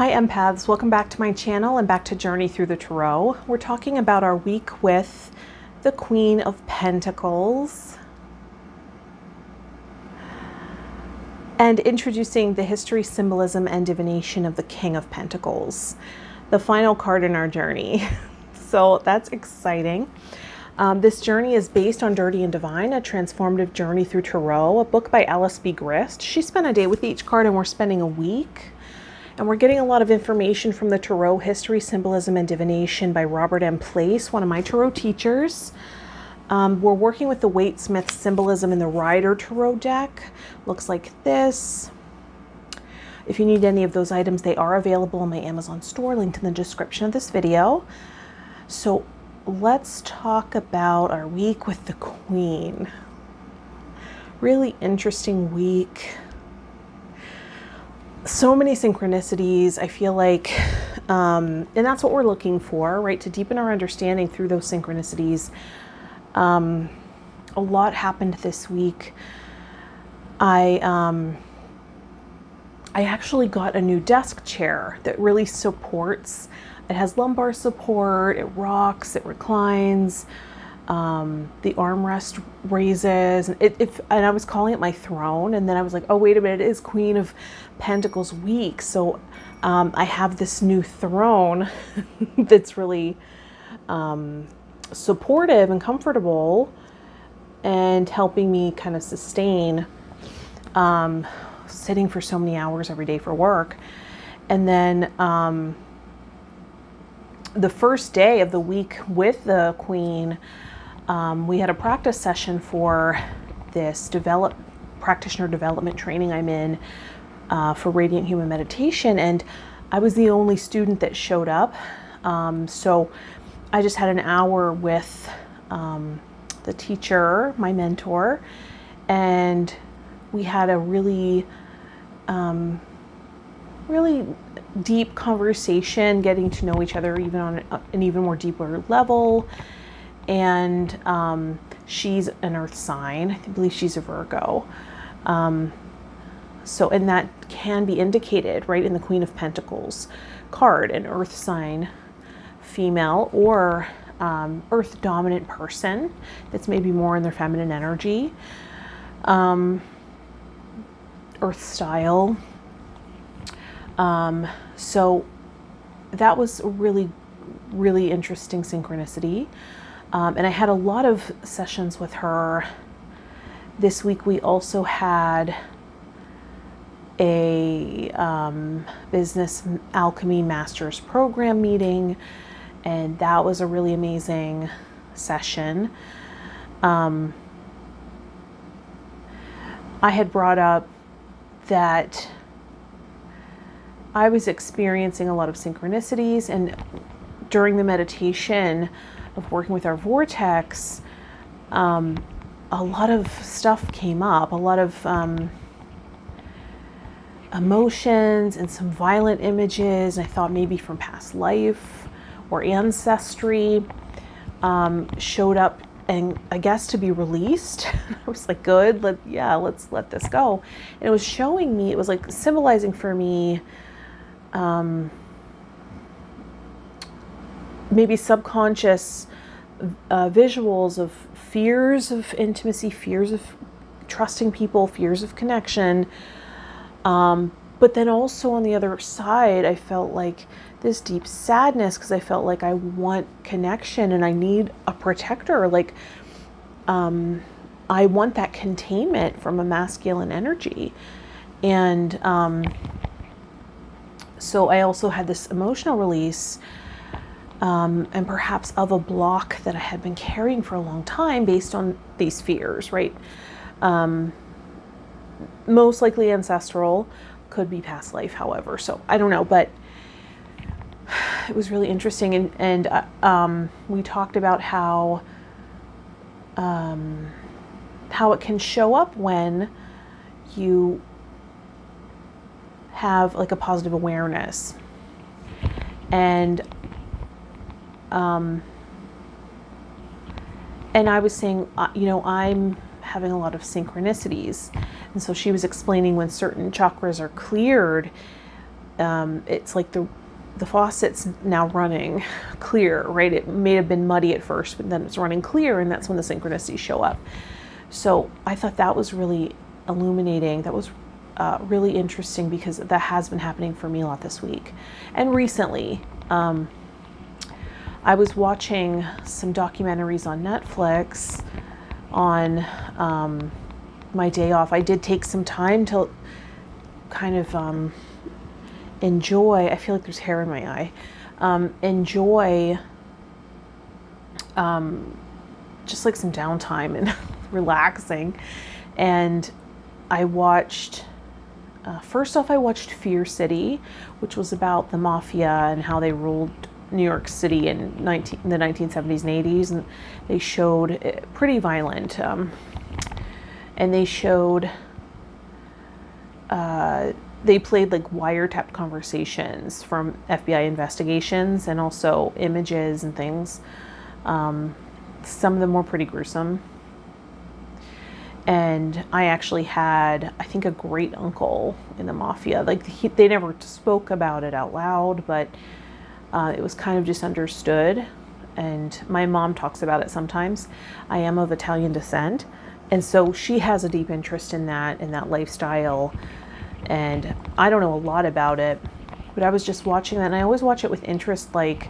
Hi Empaths, welcome back to my channel and back to Journey Through the Tarot. We're talking about our week with the Queen of Pentacles and introducing the history, symbolism, and divination of the King of Pentacles, the final card in our journey. So that's exciting. This journey is based on Dirty and Divine, a transformative journey through tarot, a book by Alice B. Grist. She spent a day with each card and we're spending a week. And we're getting a lot of information from the Tarot History, Symbolism, and Divination by Robert M. Place, one of my tarot teachers. We're working with the Waite-Smith Symbolism in the Rider Tarot deck. Looks like this. If you need any of those items, they are available in my Amazon store, linked in the description of this video. So let's talk about our week with the Queen. Really interesting week. So many synchronicities, I feel like, and that's what we're looking for, right? To deepen our understanding through those synchronicities. A lot happened this week. I actually got a new desk chair that really supports. It has lumbar support, it rocks, it reclines, the armrest raises, and I was calling it my throne, and then I was like, oh wait a minute, it is Queen of Pentacles week, so I have this new throne that's really supportive and comfortable and helping me kind of sustain sitting for so many hours every day for work. And then the first day of the week with the Queen, we had a practice session for this practitioner development training I'm in for Radiant Human Meditation, and I was the only student that showed up. So I just had an hour with the teacher, my mentor, and we had a really deep conversation, getting to know each other even on an even more deeper level. And she's an earth sign. I believe she's a Virgo. And that can be indicated right in the Queen of Pentacles card, an earth sign female or earth dominant person that's maybe more in their feminine energy, earth style. So that was a really, really interesting synchronicity. And I had a lot of sessions with her. This week we also had a business alchemy master's program meeting, and that was a really amazing session. I had brought up that I was experiencing a lot of synchronicities, and during the meditation of working with our vortex, a lot of stuff came up, a lot of emotions and some violent images. I thought maybe from past life or ancestry showed up, and I guess to be released. I was like, good, let's let this go. And it was showing me, it was like symbolizing for me maybe subconscious visuals of fears of intimacy, fears of trusting people, fears of connection. But then also on the other side, I felt like this deep sadness because I felt like I want connection and I need a protector. Like, I want that containment from a masculine energy. And so I also had this emotional release, and perhaps of a block that I had been carrying for a long time based on these fears, right? Most likely ancestral, could be past life, however. So I don't know, but it was really interesting. And we talked about how it can show up when you have like a positive awareness. And I was saying, I'm having a lot of synchronicities. And so she was explaining when certain chakras are cleared, it's like the faucet's now running clear, right? It may have been muddy at first, but then it's running clear, and that's when the synchronicities show up. So I thought that was really illuminating. That was really interesting, because that has been happening for me a lot this week. And recently, I was watching some documentaries on Netflix on my day off. I did take some time to kind of enjoy, I feel like there's hair in my eye, enjoy just like some downtime and relaxing. And I watched, first off, I watched Fear City, which was about the mafia and how they ruled New York City in the 1970s and 80s. And they showed it pretty violent. And they showed, they played like wiretapped conversations from FBI investigations, and also images and things. Some of them were pretty gruesome. And I actually had, I think, a great uncle in the mafia. Like they never spoke about it out loud, but it was kind of just understood. And my mom talks about it sometimes. I am of Italian descent, and so she has a deep interest in that lifestyle. And I don't know a lot about it, but I was just watching that, and I always watch it with interest, like,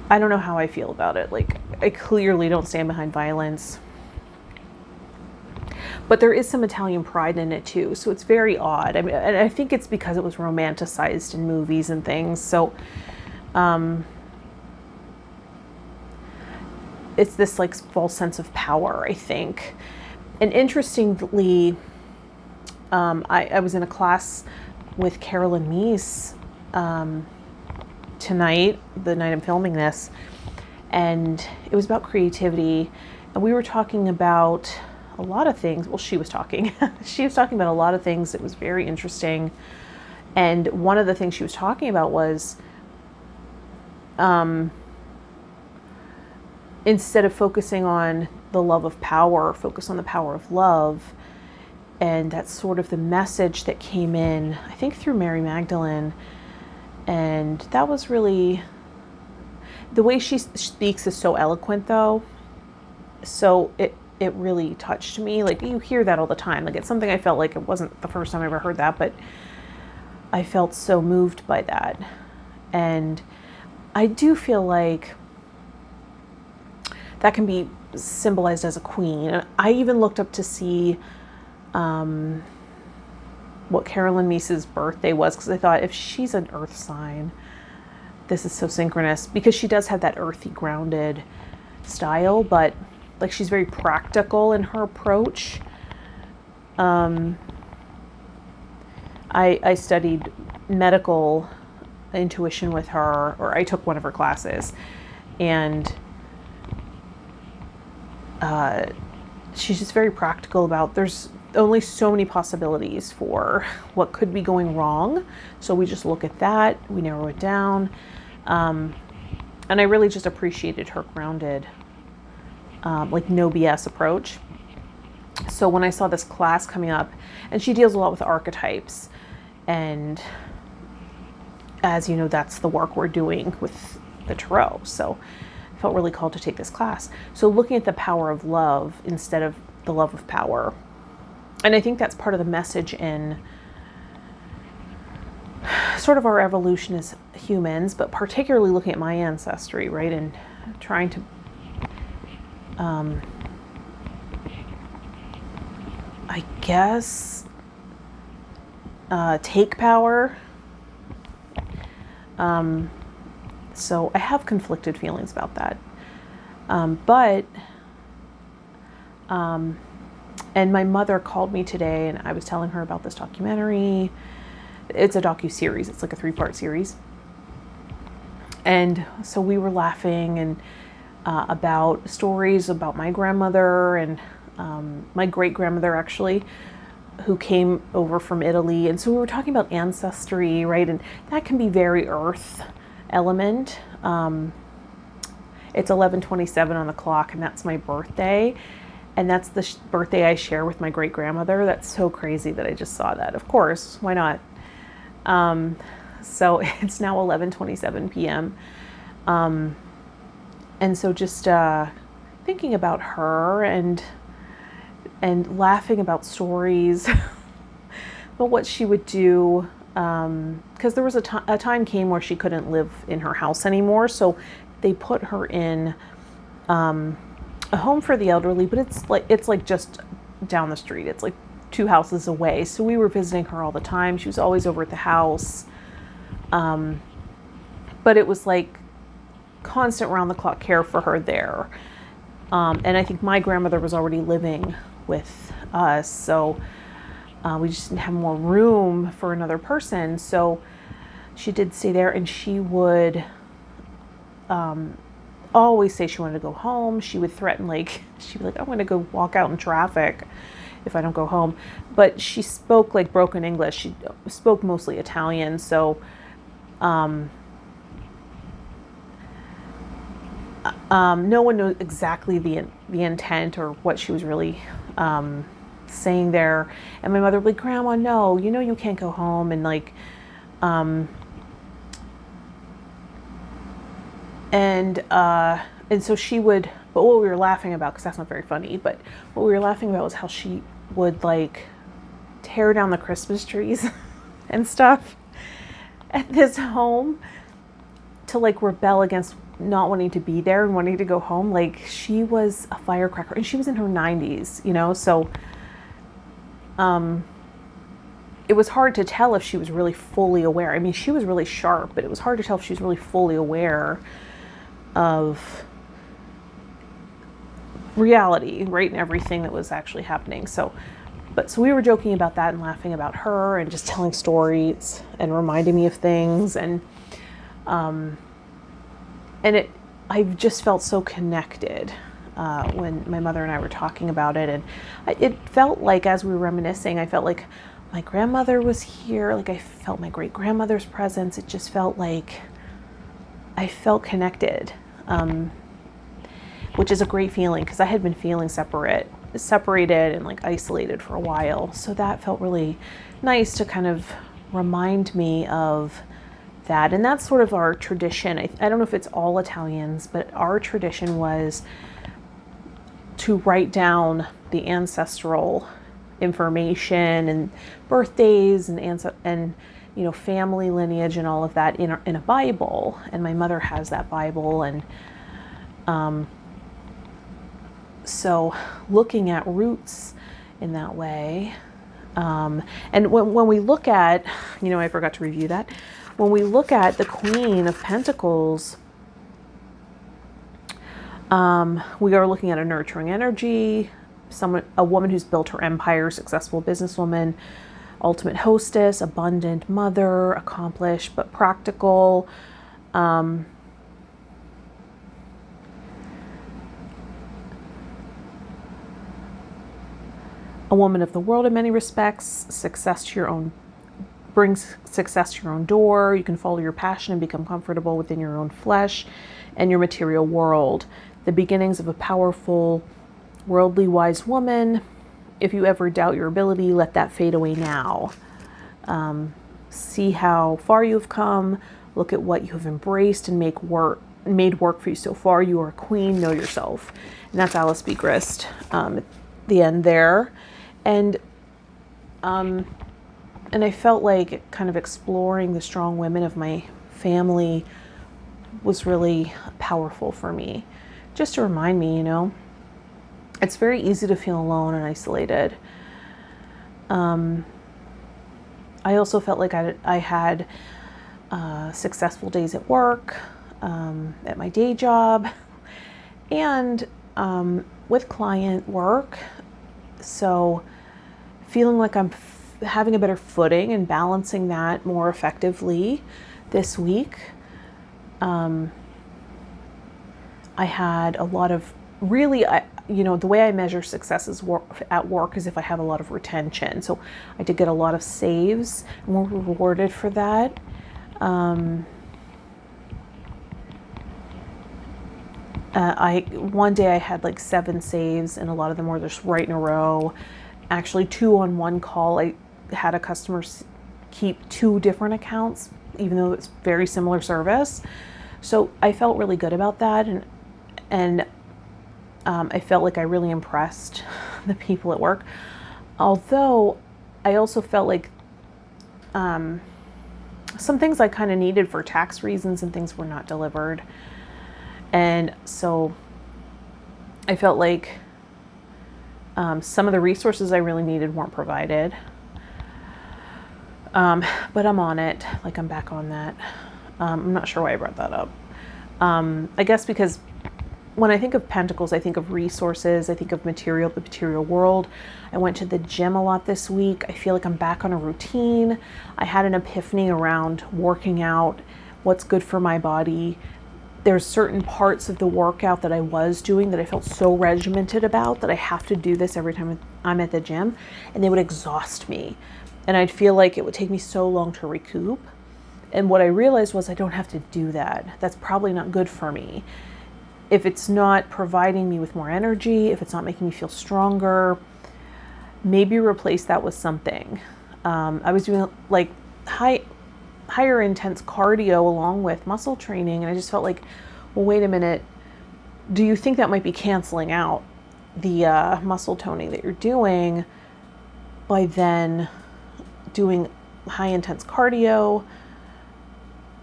I don't know how I feel about it. Like, I clearly don't stand behind violence, but there is some Italian pride in it too. So it's very odd. I mean, and I think it's because it was romanticized in movies and things. So, it's this like false sense of power, I think. And interestingly, I was in a class with Carolyn Meese, tonight, the night I'm filming this, and it was about creativity, and we were talking about a lot of things. Well, she was talking about a lot of things. It was very interesting. And one of the things she was talking about was, instead of focusing on the love of power, focus on the power of love. And that's sort of the message that came in, I think, through Mary Magdalene. And that was really, the way she speaks is so eloquent though. So it really touched me. Like, you hear that all the time. Like, it's something I felt like, it wasn't the first time I ever heard that, but I felt so moved by that. And I do feel like that can be symbolized as a queen. And I even looked up to see what Carolyn Meese's birthday was, because I thought, if she's an earth sign, this is so synchronous, because she does have that earthy, grounded style, but like, she's very practical in her approach. I studied medical intuition with her, or I took one of her classes, and she's just very practical about, there's only so many possibilities for what could be going wrong. So we just look at that, we narrow it down. And I really just appreciated her grounded, like no BS approach. So when I saw this class coming up, and she deals a lot with archetypes, and as you know, that's the work we're doing with the tarot. So I felt really called to take this class. So looking at the power of love instead of the love of power. And I think that's part of the message in sort of our evolution as humans, but particularly looking at my ancestry, right? And trying to, I guess, take power. So I have conflicted feelings about that. And my mother called me today, and I was telling her about this documentary. It's a docu-series. It's like a 3-part series. And so we were laughing and about stories about my grandmother and my great-grandmother, actually, who came over from Italy. And so we were talking about ancestry, right? And that can be very earth element. It's 11:27 on the clock, and that's my birthday. And that's the birthday I share with my great-grandmother. That's so crazy that I just saw that. Of course, why not? So it's now 11:27 p.m. And so just thinking about her and laughing about stories about what she would do. Because there was a time came where she couldn't live in her house anymore. So they put her in a home for the elderly, but it's like just down the street. It's like 2 houses away. So we were visiting her all the time. She was always over at the house. But it was like constant round the clock care for her there. And I think my grandmother was already living with us. So we just didn't have more room for another person. So she did stay there, and she would always say she wanted to go home. She would threaten, like, she'd be like, I'm going to go walk out in traffic if I don't go home. But she spoke like broken English. She spoke mostly Italian. So no one knows exactly the intent or what she was really saying there. And my mother would be like, Grandma, no, you know you can't go home. And like, and so she would, but what we were laughing about, because that's not very funny, but what we were laughing about was how she would like tear down the Christmas trees and stuff at this home to like rebel against not wanting to be there and wanting to go home. Like, she was a firecracker, and she was in her 90s, you know, so it was hard to tell if she was really fully aware. I mean, she was really sharp, but it was hard to tell if she was really fully aware of reality, right, and everything that was actually happening. So we were joking about that and laughing about her and just telling stories and reminding me of things. And I just felt so connected when my mother and I were talking about it. And it felt like, as we were reminiscing, I felt like my grandmother was here. Like, I felt my great-grandmother's presence. It just felt like I felt connected, which is a great feeling, because I had been feeling separated and like isolated for a while. So that felt really nice to kind of remind me of that. And that's sort of our tradition. I don't know if it's all Italians, but our tradition was to write down the ancestral information and birthdays and you know, family lineage and all of that in a Bible. And my mother has that Bible. And so looking at roots in that way. And when we look at, you know, I forgot to review that. When we look at the Queen of Pentacles, we are looking at a nurturing energy, a woman who's built her empire, successful businesswoman, ultimate hostess, abundant mother, accomplished but practical. A woman of the world in many respects, brings success to your own door. You can follow your passion and become comfortable within your own flesh and your material world. The beginnings of a powerful, worldly wise woman. If you ever doubt your ability, let that fade away now. See how far you've come. Look at what you have embraced and made work for you so far. You are a queen. Know yourself. And that's Alice B. Grist at the end there. And I felt like kind of exploring the strong women of my family was really powerful for me. Just to remind me, you know, it's very easy to feel alone and isolated. I also felt like I had successful days at work, at my day job, and with client work. So feeling like I'm having a better footing and balancing that more effectively this week. I had a lot of really, you know, the way I measure success at work is if I have a lot of retention. So I did get a lot of saves and we're rewarded for that. One day I had like 7 saves, and a lot of them were just right in a row. Actually 2 on one call. I had a customer keep 2 different accounts, even though it's very similar service. So I felt really good about that, and I felt like I really impressed the people at work. Although I also felt like some things I kind of needed for tax reasons and things were not delivered. And so I felt like some of the resources I really needed weren't provided. But I'm on it. Like, I'm back on that. I'm not sure why I brought that up. I guess because when I think of pentacles, I think of resources. I think of the material world. I went to the gym a lot this week. I feel like I'm back on a routine. I had an epiphany around working out, what's good for my body. There's certain parts of the workout that I was doing that I felt so regimented about that I have to do this every time I'm at the gym, and they would exhaust me. And I'd feel like it would take me so long to recoup. And what I realized was I don't have to do that. That's probably not good for me. If it's not providing me with more energy, if it's not making me feel stronger, maybe replace that with something. I was doing like higher intense cardio along with muscle training, and I just felt like, well, wait a minute, do you think that might be canceling out the muscle toning that you're doing by then doing high intense cardio?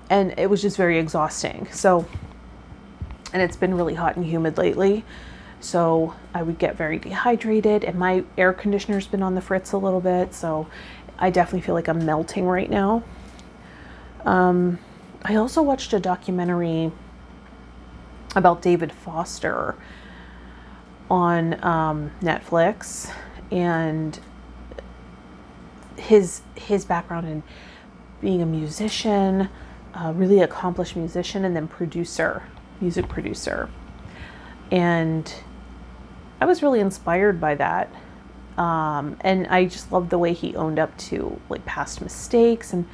And it was just very exhausting. So, and it's been really hot and humid lately, so I would get very dehydrated, and my air conditioner's been on the fritz a little bit, so I definitely feel like I'm melting right now. I also watched a documentary about David Foster on Netflix, and his background in being a musician, a really accomplished musician, and then music producer. And I was really inspired by that. And I just loved the way he owned up to like past mistakes, and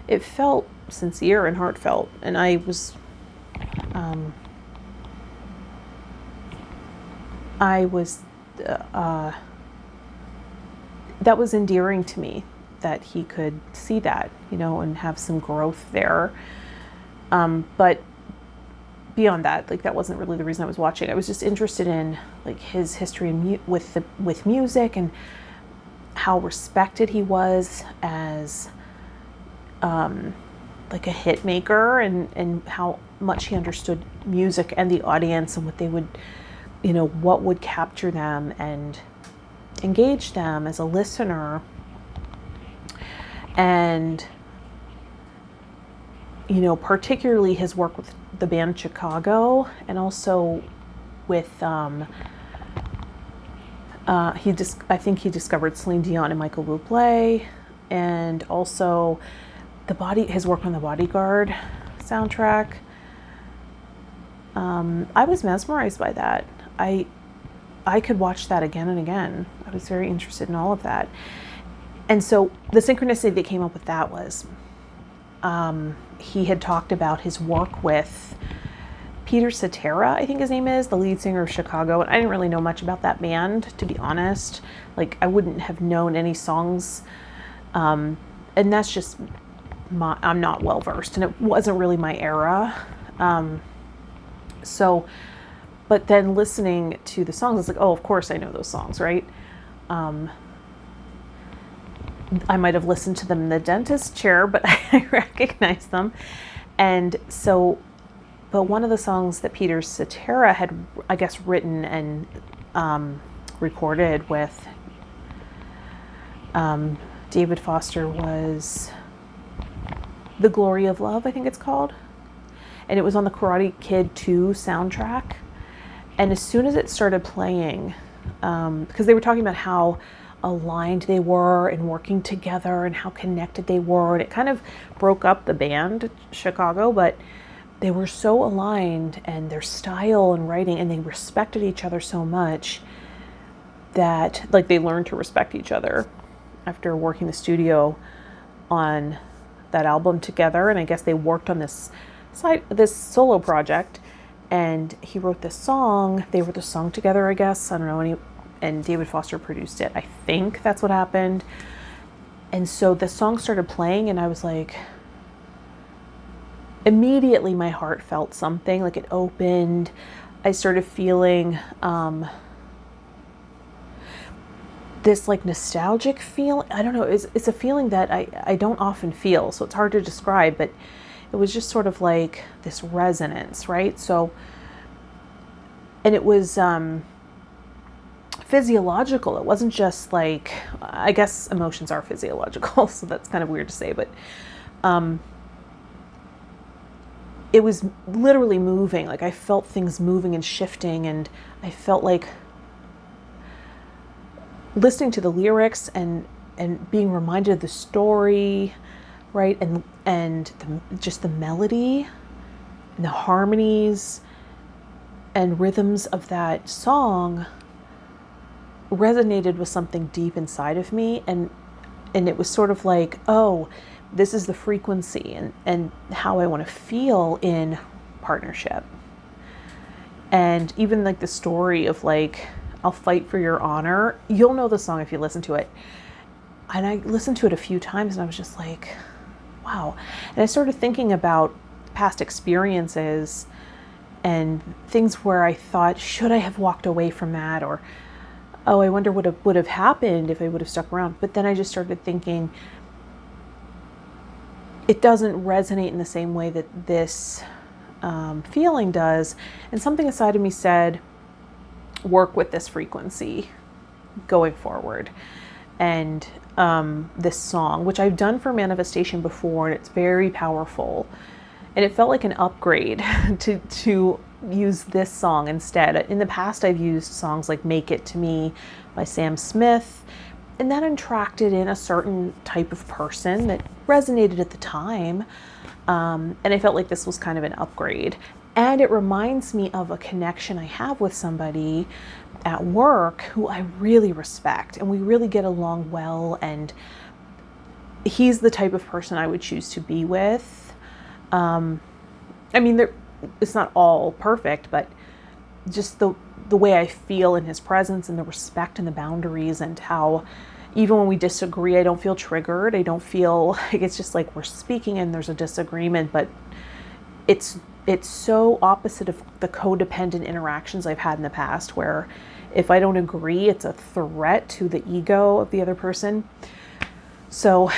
it felt sincere and heartfelt. And I was, that was endearing to me, that he could see that, and have some growth there. But beyond that, like, that wasn't really the reason I was watching. I was just interested in like his history with music, and how respected he was as like a hit maker, and how much he understood music and the audience, and what they would, what would capture them and engage them as a listener. And particularly his work with the band Chicago, and also with I think he discovered Celine Dion and Michael Bublé, and also his work on the Bodyguard soundtrack. I was mesmerized by that. I could watch that again and again. I was very interested in all of that. And so the synchronicity that came up with that was, he had talked about his work with Peter Cetera, I think his name is, the lead singer of Chicago. And I didn't really know much about that band, to be honest. Like, I wouldn't have known any songs. And that's just I'm not well versed, and it wasn't really my era. But then listening to the songs, it's like, oh, of course I know those songs, right? I might have listened to them in the dentist chair, but I recognize them. And so, but one of the songs that Peter Cetera had, I guess, written and recorded with David Foster was The Glory of Love, I think it's called. And it was on the Karate Kid 2 soundtrack. And as soon as it started playing, because they were talking about how aligned they were and working together and how connected they were, and it kind of broke up the band Chicago, but they were so aligned, and their style and writing, and they respected each other so much that, like, they learned to respect each other after working the studio on that album together. And I guess they worked on this solo project, And he wrote this song. They wrote the song together, I guess. I don't know. And David Foster produced it. I think that's what happened. And so the song started playing, and I was like, immediately my heart felt something, like it opened. I started feeling this like nostalgic feeling. I don't know. It's a feeling that I don't often feel, so it's hard to describe, but it was just sort of like this resonance, right? So, and it was physiological. It wasn't just like, I guess emotions are physiological, so that's kind of weird to say, but it was literally moving. Like I felt things moving and shifting, and I felt like listening to the lyrics and being reminded of the story, right? And just the melody and the harmonies and rhythms of that song resonated with something deep inside of me. And it was sort of like, oh, this is the frequency and how I want to feel in partnership. And even like the story of like, I'll fight for your honor. You'll know the song if you listen to it. And I listened to it a few times, and I was just like, wow. And I started thinking about past experiences and things where I thought, should I have walked away from that? Or, oh, I wonder what would have happened if I would have stuck around. But then I just started thinking, it doesn't resonate in the same way that this feeling does. And something inside of me said, work with this frequency going forward. And this song, which I've done for manifestation before, and it's very powerful. And it felt like an upgrade to use this song instead. In the past, I've used songs like Make It To Me by Sam Smith, and that attracted in a certain type of person that resonated at the time. And I felt like this was kind of an upgrade. And it reminds me of a connection I have with somebody at work who I really respect, and we really get along well. And he's the type of person I would choose to be with. I mean, it's not all perfect, but just the way I feel in his presence, and the respect and the boundaries, and how even when we disagree, I don't feel triggered. I don't feel like it's just like we're speaking and there's a disagreement, but it's so opposite of the codependent interactions I've had in the past, where if I don't agree, it's a threat to the ego of the other person. So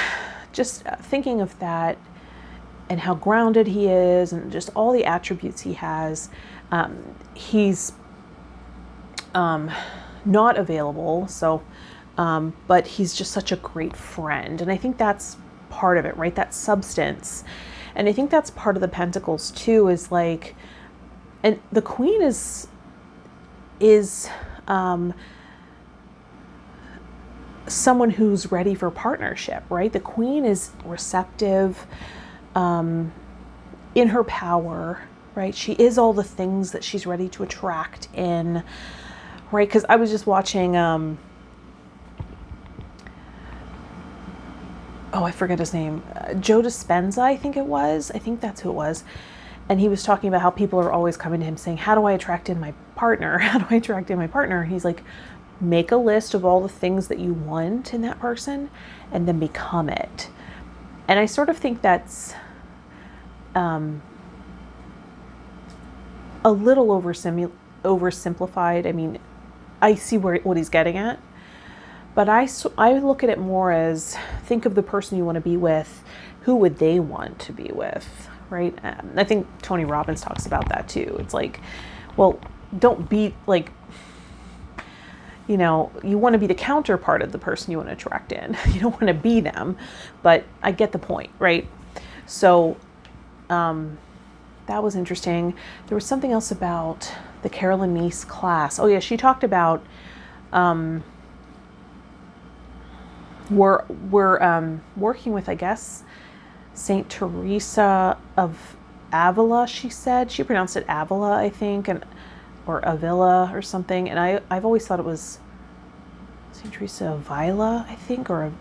just thinking of that and how grounded he is, and just all the attributes he has. He's not available, so but he's just such a great friend. And I think that's part of it, right? That substance. And I think that's part of the Pentacles too, is like, and the Queen is someone who's ready for partnership, right? The Queen is receptive, in her power, right? She is all the things that she's ready to attract in, right? Because I was just watching, oh, I forget his name, Joe Dispenza, I think it was. I think that's who it was. And he was talking about how people are always coming to him saying, how do I attract in my partner? How do I attract in my partner? And he's like, make a list of all the things that you want in that person and then become it. And I sort of think that's a little oversimplified. I mean, I see what he's getting at. But I look at it more as, think of the person you want to be with. Who would they want to be with, right? I think Tony Robbins talks about that too. It's like, well, don't be like, you know, you want to be the counterpart of the person you want to attract in. You don't want to be them, but I get the point, right? So that was interesting. There was something else about the Carolyn Meese class. Oh yeah, she talked about we're working with, I guess, Saint Teresa of Avila, she said. She pronounced it Avila, I think, or Avila or something. And I've always thought it was Saint Teresa of Avila, I think, or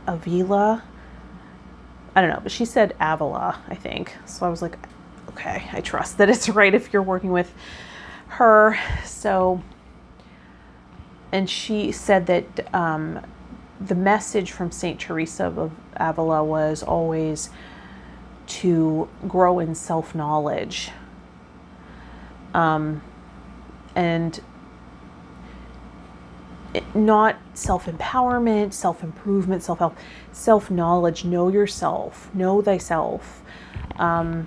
Avila. I don't know, but she said Avila, I think. So I was like, okay, I trust that it's right if you're working with her. So, and she said that the message from Saint Teresa of Avila was always to grow in self-knowledge, and not self-empowerment, self-improvement, self-help, self-knowledge. Know yourself, know thyself. And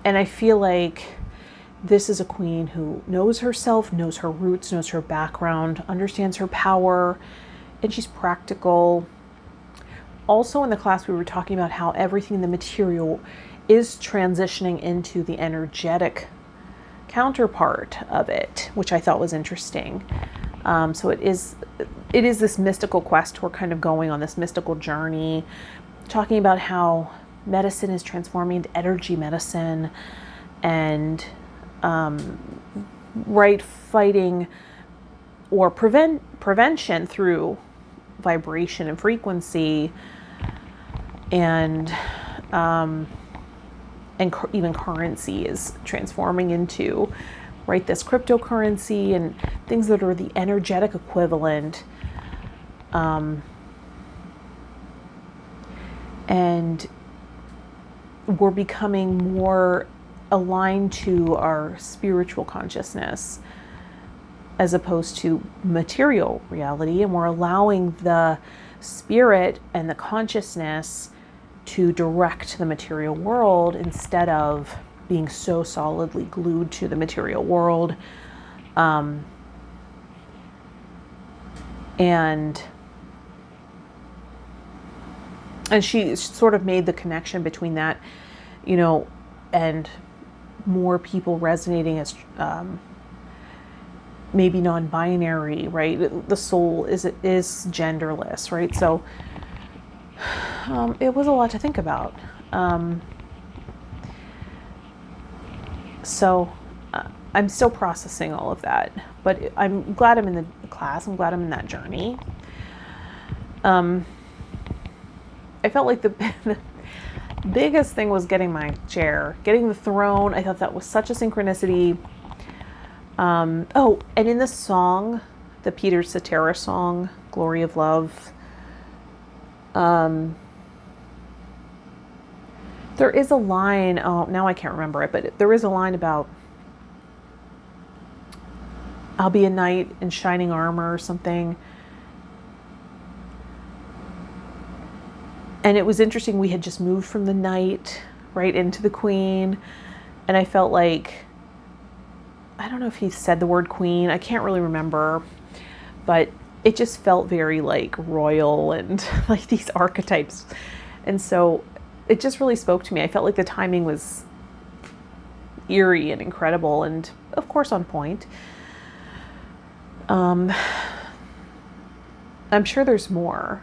I feel like this is a queen who knows herself, knows her roots, knows her background, understands her power, and she's practical. Also in the class, we were talking about how everything in the material is transitioning into the energetic counterpart of it, which I thought was interesting. So it is this mystical quest. We're kind of going on this mystical journey, talking about how medicine is transforming into energy medicine, and fighting or prevention through vibration and frequency, and even currency is transforming into this cryptocurrency and things that are the energetic equivalent. And we're becoming more aligned to our spiritual consciousness as opposed to material reality. And we're allowing the spirit and the consciousness to direct the material world instead of being so solidly glued to the material world. And she sort of made the connection between that, and more people resonating as maybe non-binary, right? The soul is genderless, right? So it was a lot to think about. So I'm still processing all of that, but I'm glad I'm in the class. I'm glad I'm in that journey. I felt like the biggest thing was getting my chair, getting the throne. I thought that was such a synchronicity. Oh, and in the song, the Peter Cetera song, Glory of Love, there is a line, oh, now I can't remember it, but there is a line about, I'll be a knight in shining armor or something. And it was interesting, we had just moved from the knight right into the queen. And I felt like, I don't know if he said the word queen, I can't really remember, but it just felt very royal and like these archetypes. And so it just really spoke to me. I felt like the timing was eerie and incredible, and of course on point. I'm sure there's more.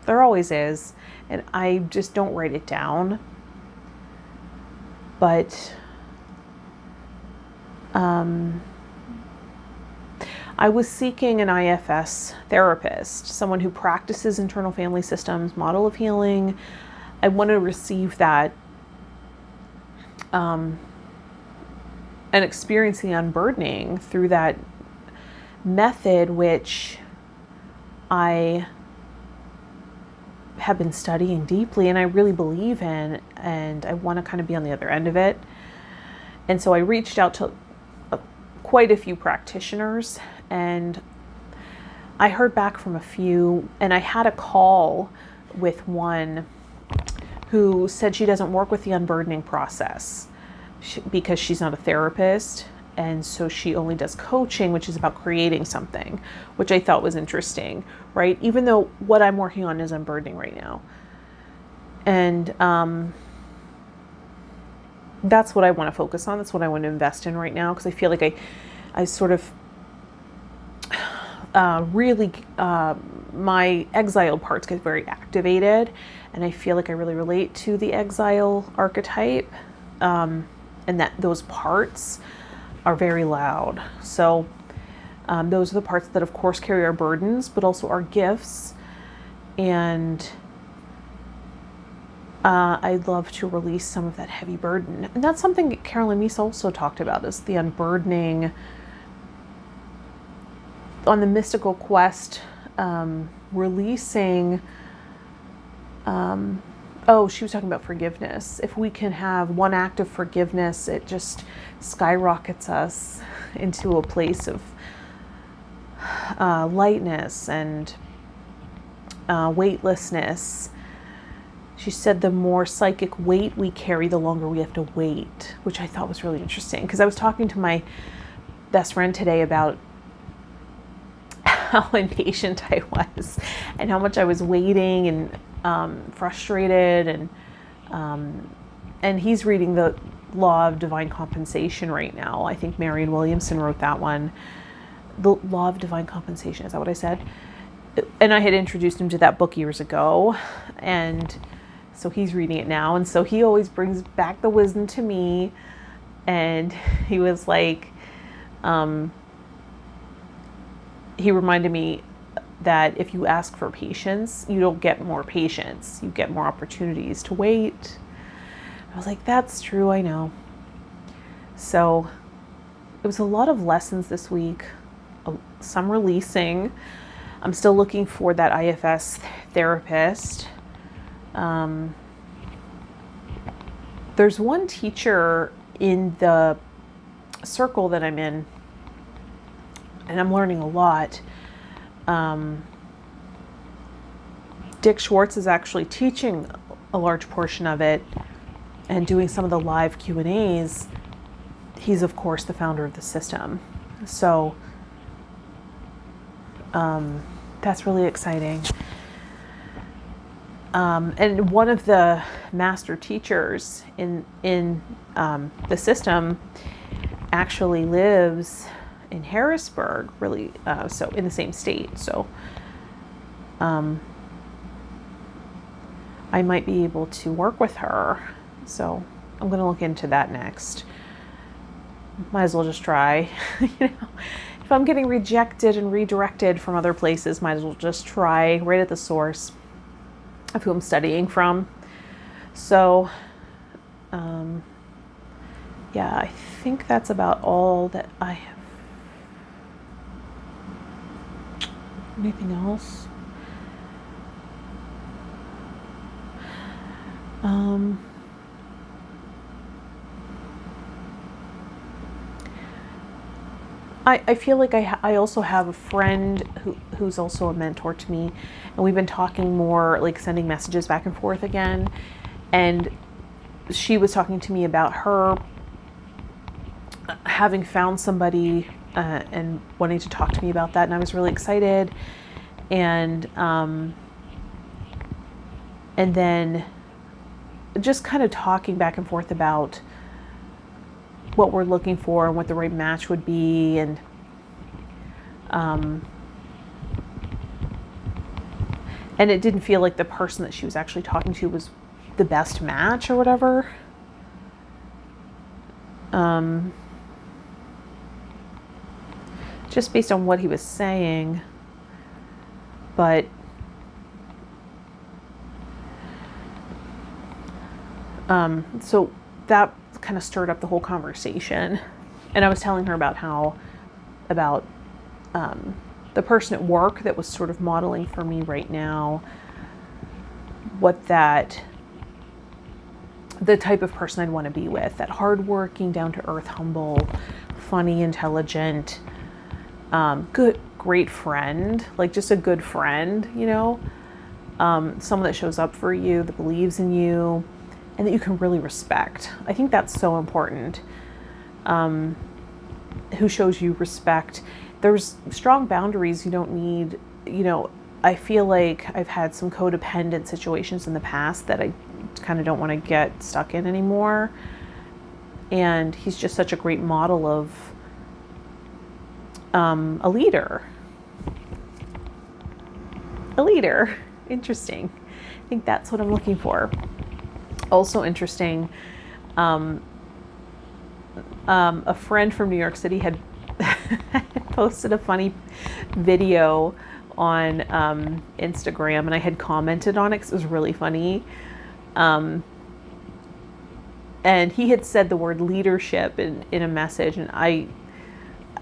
There always is, and I just don't write it down. But I was seeking an IFS therapist, someone who practices internal family systems, model of healing. I want to receive that and experience the unburdening through that method, which I have been studying deeply and I really believe in, and I want to kind of be on the other end of it. And so I reached out to quite a few practitioners, and I heard back from a few, and I had a call with one who said she doesn't work with the unburdening process because she's not a therapist, and so she only does coaching, which is about creating something, which I thought was interesting, right? Even though what I'm working on is unburdening right now. And that's what I want to focus on. That's what I want to invest in right now, because I feel like I sort of really, my exiled parts get very activated, and I feel like I really relate to the exile archetype, and that those parts are very loud. So those are the parts that of course carry our burdens, but also our gifts. And I'd love to release some of that heavy burden. And that's something Carolyn Meese also talked about, is the unburdening on the mystical quest, releasing, she was talking about forgiveness. If we can have one act of forgiveness, it just skyrockets us into a place of lightness and weightlessness. She said the more psychic weight we carry, the longer we have to wait, which I thought was really interesting, because I was talking to my best friend today about how impatient I was and how much I was waiting and frustrated, and he's reading the Law of Divine Compensation right now. I think Marianne Williamson wrote that one. The Law of Divine Compensation, is that what I said? And I had introduced him to that book years ago, and so he's reading it now, and so he always brings back the wisdom to me. And he was like, he reminded me that if you ask for patience, you don't get more patience, you get more opportunities to wait. I was like, that's true, I know. So it was a lot of lessons this week, some releasing. I'm still looking for that IFS therapist. There's one teacher in the circle that I'm in, and I'm learning a lot. Dick Schwartz is actually teaching a large portion of it and doing some of the live Q&As. He's, of course, the founder of the system. So that's really exciting. And one of the master teachers in the system actually lives in Harrisburg, really, so in the same state. So I might be able to work with her. So I'm going to look into that next. Might as well just try. If I'm getting rejected and redirected from other places, might as well just try right at the source of who I'm studying from. So, yeah, I think that's about all that I have. Anything else? I feel like I also have a friend who's also a mentor to me, and we've been talking more, like sending messages back and forth again. And she was talking to me about her having found somebody and wanting to talk to me about that, and I was really excited. And then just kind of talking back and forth about what we're looking for and what the right match would be, and it didn't feel like the person that she was actually talking to was the best match or whatever. Just based on what he was saying, but so that kind of stirred up the whole conversation. And I was telling her about the person at work that was sort of modeling for me right now, the type of person I'd want to be with, that hardworking, down to earth, humble, funny, intelligent, great friend, like just a good friend, someone that shows up for you, that believes in you, and that you can really respect. I think that's so important. Who shows you respect. There's strong boundaries. You don't need, I feel like I've had some codependent situations in the past that I kind of don't want to get stuck in anymore. And he's just such a great model of a leader. Interesting. I think that's what I'm looking for. Also interesting, a friend from New York City had posted a funny video on Instagram, and I had commented on it because it was really funny. And he had said the word leadership in a message, and I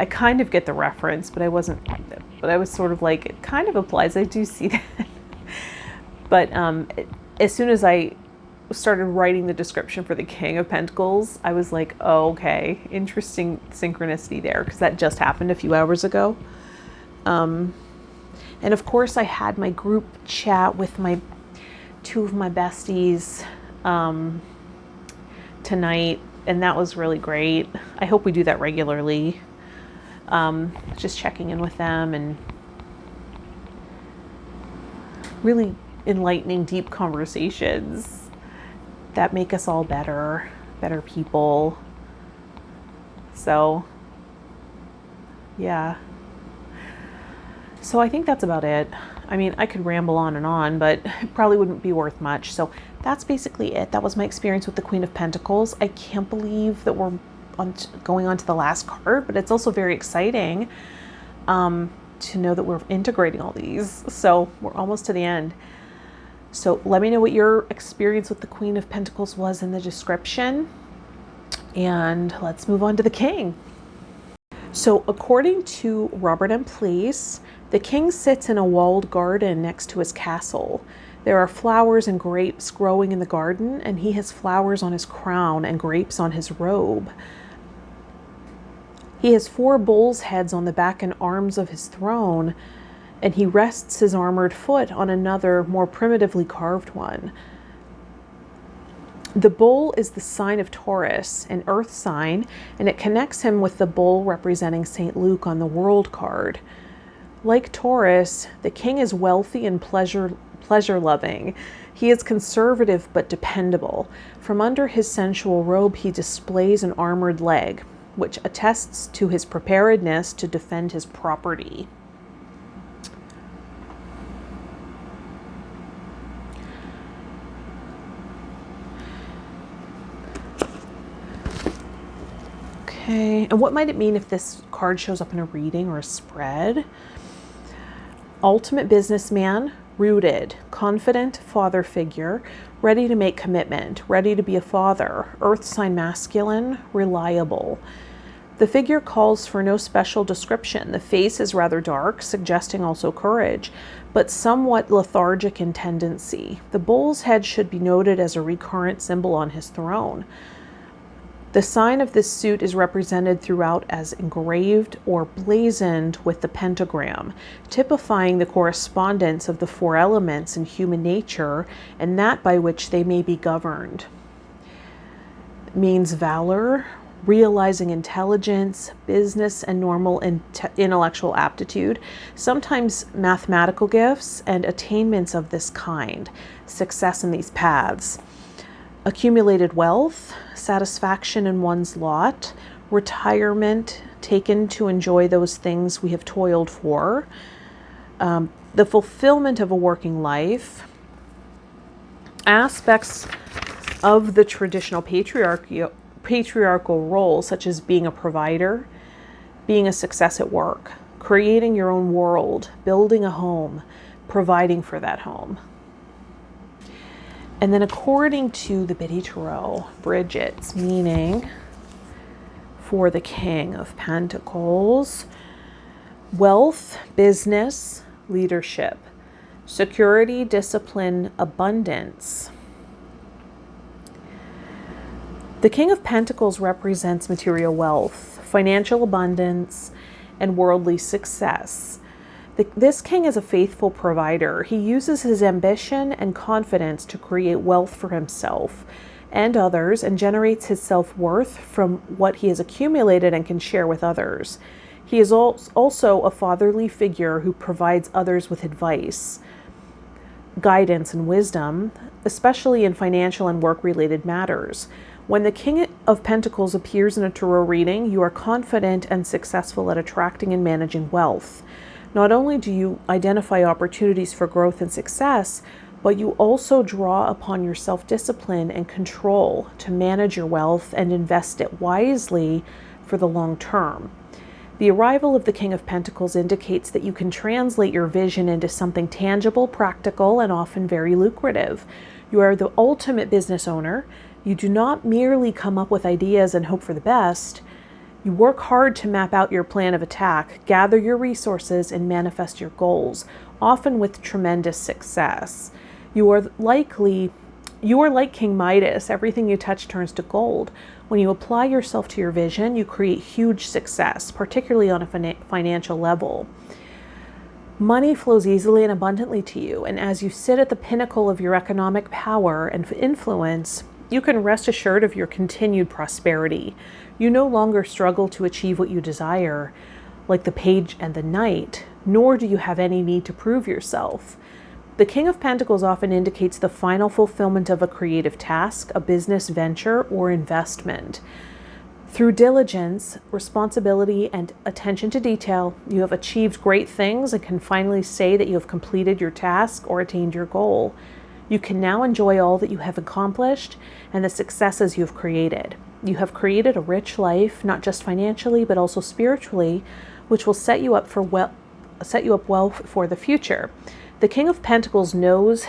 kind of get the reference, but I was sort of like, it kind of applies. I do see that. But as soon as I started writing the description for the King of Pentacles, I was like, oh, okay, interesting synchronicity there, because that just happened a few hours ago. And of course, I had my group chat with two of my besties tonight, and that was really great. I hope we do that regularly. Just checking in with them and really enlightening, deep conversations that make us all better people. So, yeah. So I think that's about it. I mean, I could ramble on and on, but it probably wouldn't be worth much. So that's basically it. That was my experience with the Queen of Pentacles. I can't believe that we're going on to the last card, but it's also very exciting to know that we're integrating all these. So we're almost to the end. So let me know what your experience with the Queen of Pentacles was in the description. And let's move on to the King. So according to Robert M. Place, the king sits in a walled garden next to his castle. There are flowers and grapes growing in the garden, and he has flowers on his crown and grapes on his robe. He has 4 bull's heads on the back and arms of his throne, and he rests his armored foot on another, more primitively carved one. The bull is the sign of Taurus, an earth sign, and it connects him with the bull representing St. Luke on the world card. Like Taurus, the king is wealthy and pleasure-loving. He is conservative but dependable. From under his sensual robe, he displays an armored leg, which attests to his preparedness to defend his property. Okay, and what might it mean if this card shows up in a reading or a spread? Ultimate businessman, rooted, confident father figure, ready to make commitment, ready to be a father, earth sign masculine, reliable. The figure calls for no special description. The face is rather dark, suggesting also courage, but somewhat lethargic in tendency. The bull's head should be noted as a recurrent symbol on his throne. The sign of this suit is represented throughout as engraved or blazoned with the pentagram, typifying the correspondence of the 4 elements in human nature and that by which they may be governed. It means valor, realizing intelligence, business and normal intellectual aptitude, sometimes mathematical gifts and attainments of this kind, success in these paths. Accumulated wealth, satisfaction in one's lot, retirement, taken to enjoy those things we have toiled for, the fulfillment of a working life, aspects of the traditional patriarchal role, such as being a provider, being a success at work, creating your own world, building a home, providing for that home. And then according to the Biddy Tarot, Bridget's meaning for the King of Pentacles: wealth, business, leadership, security, discipline, abundance. The King of Pentacles represents material wealth, financial abundance, and worldly success. This king is a faithful provider. He uses his ambition and confidence to create wealth for himself and others, and generates his self-worth from what he has accumulated and can share with others. He is also a fatherly figure who provides others with advice, guidance, and wisdom, especially in financial and work-related matters. When the King of Pentacles appears in a tarot reading, you are confident and successful at attracting and managing wealth. Not only do you identify opportunities for growth and success, but you also draw upon your self-discipline and control to manage your wealth and invest it wisely for the long term. The arrival of the King of Pentacles indicates that you can translate your vision into something tangible, practical, and often very lucrative. You are the ultimate business owner. You do not merely come up with ideas and hope for the best. You work hard to map out your plan of attack, gather your resources, and manifest your goals, often with tremendous success. You are like King Midas. Everything you touch turns to gold. When you apply yourself to your vision, you create huge success, particularly on a financial level. Money flows easily and abundantly to you, and as you sit at the pinnacle of your economic power and influence, you can rest assured of your continued prosperity. You no longer struggle to achieve what you desire, like the page and the knight, nor do you have any need to prove yourself. The King of Pentacles often indicates the final fulfillment of a creative task, a business venture, or investment. Through diligence, responsibility, and attention to detail, you have achieved great things and can finally say that you have completed your task or attained your goal. You can now enjoy all that you have accomplished and the successes you have created. You have created a rich life, not just financially, but also spiritually, which will set you up well for the future. The King of Pentacles knows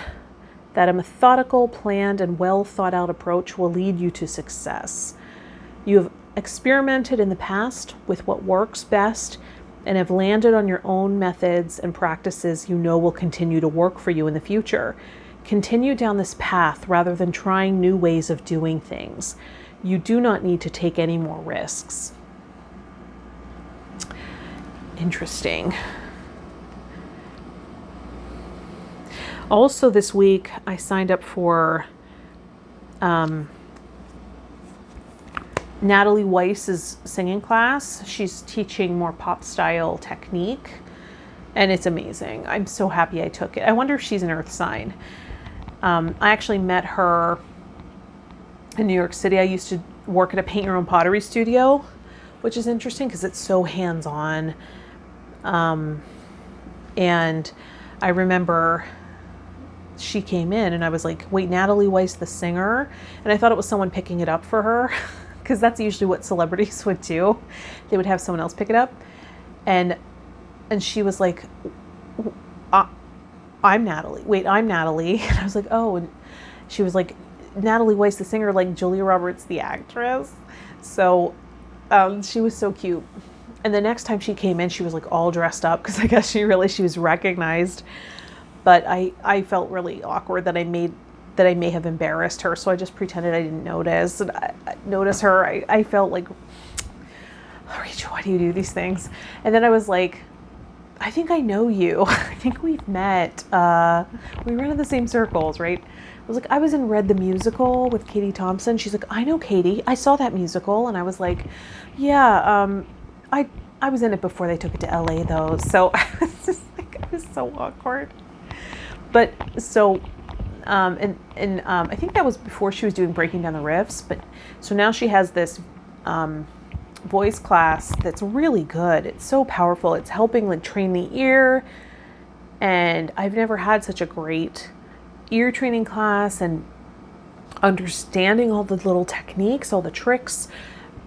that a methodical, planned, and well thought out approach will lead you to success. You have experimented in the past with what works best and have landed on your own methods and practices you know will continue to work for you in the future. Continue down this path rather than trying new ways of doing things. You do not need to take any more risks. Interesting. Also this week, I signed up for Natalie Weiss's singing class. She's teaching more pop style technique, and it's amazing. I'm so happy I took it. I wonder if she's an earth sign. I actually met her in New York City. I used to work at a paint your own pottery studio, which is interesting because it's so hands-on. And I remember she came in and I was like, wait, Natalie Weiss, the singer? And I thought it was someone picking it up for her because that's usually what celebrities would do. They would have someone else pick it up. And she was like, I'm Natalie. Wait, I'm Natalie. And I was like, oh. And she was like, Natalie Weiss, the singer, like Julia Roberts, the actress. So she was so cute. And the next time she came in, she was like all dressed up because I guess she was recognized. But I felt really awkward that I may have embarrassed her. So I just pretended I didn't notice. And I notice her. I felt like, Rachel, why do you do these things? And then I was like, I think I know you. I think we've met. We run in the same circles, right? I was like, I was in Red the Musical with Katie Thompson. She's like, I know Katie. I saw that musical. And I was like, yeah, I was in it before they took it to LA though. So I was just like, I was so awkward. But so, I think that was before she was doing Breaking Down the Riffs. But so now she has this voice class that's really good. It's so powerful. It's helping like train the ear. And I've never had such a great ear training class and understanding all the little techniques, all the tricks,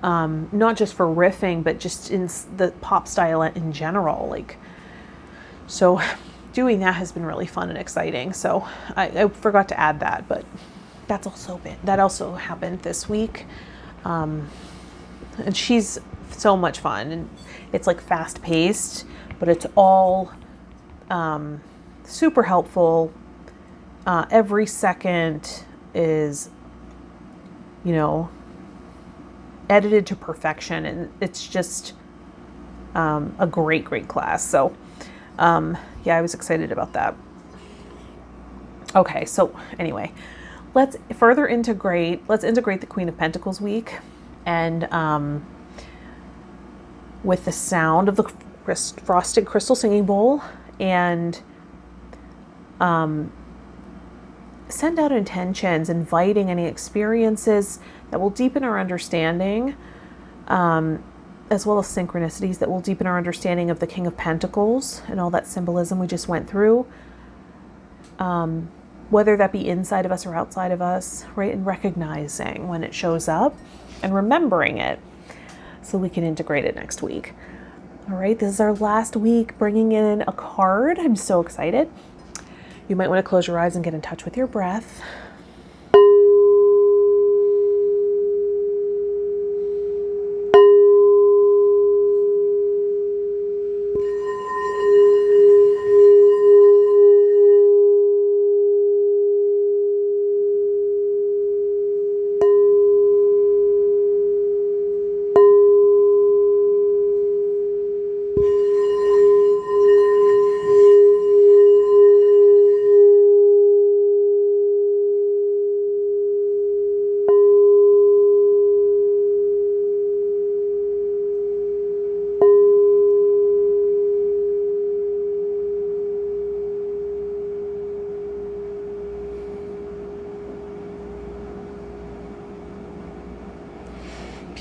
not just for riffing, but just in the pop style in general. Like, so doing that has been really fun and exciting. So I forgot to add that, but that also happened this week. And she's so much fun, and it's like fast paced, but it's all super helpful. Every second is, edited to perfection, and it's just a great class. So yeah, I was excited about that. Okay, so anyway, let's integrate the Queen of Pentacles week, and with the sound of the frosted crystal singing bowl, and send out intentions, inviting any experiences that will deepen our understanding, as well as synchronicities that will deepen our understanding of the King of Pentacles and all that symbolism we just went through, whether that be inside of us or outside of us, right? And recognizing when it shows up and remembering it so we can integrate it next week. All right, this is our last week bringing in a card. I'm so excited. You might want to close your eyes and get in touch with your breath.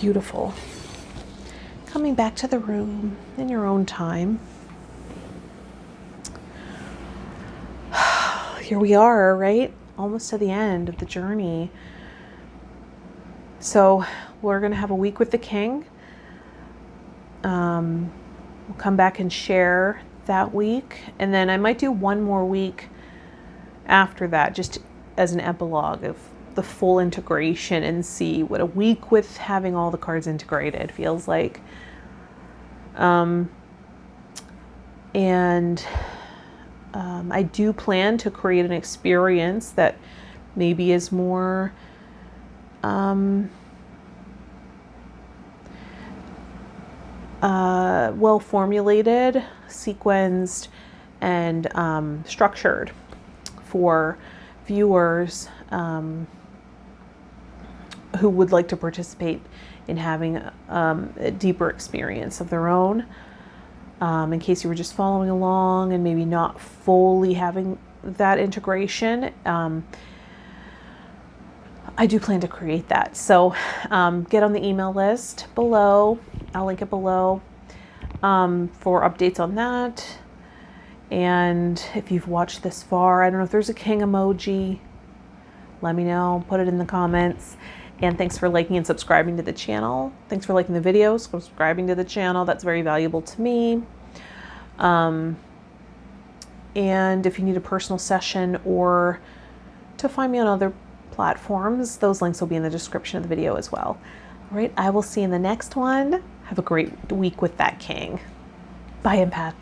Beautiful. Coming back to the room in your own time. Here we are, right? Almost to the end of the journey. So we're going to have a week with the King. We'll come back and share that week. And then I might do one more week after that, just as an epilogue of the full integration, and see what a week with having all the cards integrated feels like. I do plan to create an experience that maybe is more well formulated, sequenced, and structured for viewers who would like to participate in having a deeper experience of their own. In case you were just following along and maybe not fully having that integration, I do plan to create that. So get on the email list below. I'll link it below for updates on that. And if you've watched this far, I don't know if there's a king emoji, let me know, put it in the comments. And thanks for liking and subscribing to the channel. Thanks for liking the videos, subscribing to the channel. That's very valuable to me. And if you need a personal session or to find me on other platforms, those links will be in the description of the video as well. All right, I will see you in the next one. Have a great week with that King. Bye, Empath.